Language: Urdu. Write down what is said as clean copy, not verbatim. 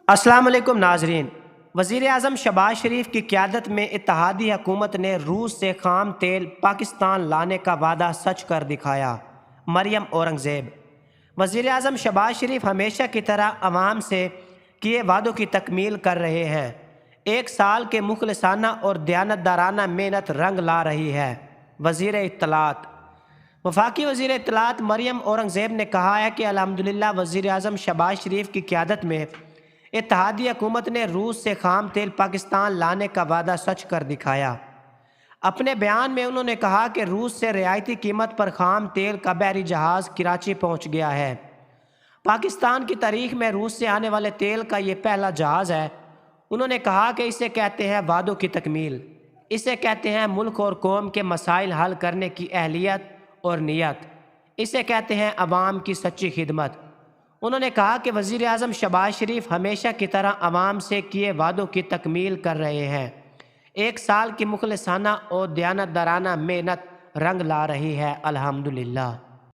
السلام علیکم ناظرین۔ وزیر اعظم شہباز شریف کی قیادت میں اتحادی حکومت نے روس سے خام تیل پاکستان لانے کا وعدہ سچ کر دکھایا۔ مریم اورنگزیب۔ وزیر اعظم شہباز شریف ہمیشہ کی طرح عوام سے کیے وعدوں کی تکمیل کر رہے ہیں۔ ایک سال کے مخلصانہ اور دیانتدارانہ محنت رنگ لا رہی ہے۔ وزیر اطلاعات۔ وفاقی وزیر اطلاعات مریم اورنگزیب نے کہا ہے کہ الحمدللہ وزیر اعظم شہباز شریف کی قیادت میں اتحادی حکومت نے روس سے خام تیل پاکستان لانے کا وعدہ سچ کر دکھایا۔ اپنے بیان میں انہوں نے کہا کہ روس سے رعایتی قیمت پر خام تیل کا بحری جہاز کراچی پہنچ گیا ہے۔ پاکستان کی تاریخ میں روس سے آنے والے تیل کا یہ پہلا جہاز ہے۔ انہوں نے کہا کہ اسے کہتے ہیں وعدوں کی تکمیل، اسے کہتے ہیں ملک اور قوم کے مسائل حل کرنے کی اہلیت اور نیت، اسے کہتے ہیں عوام کی سچی خدمت۔ انہوں نے کہا کہ وزیر اعظم شہباز شریف ہمیشہ کی طرح عوام سے کیے وعدوں کی تکمیل کر رہے ہیں۔ ایک سال کی مخلصانہ اور دیانتدارانہ محنت رنگ لا رہی ہے۔ الحمدللہ۔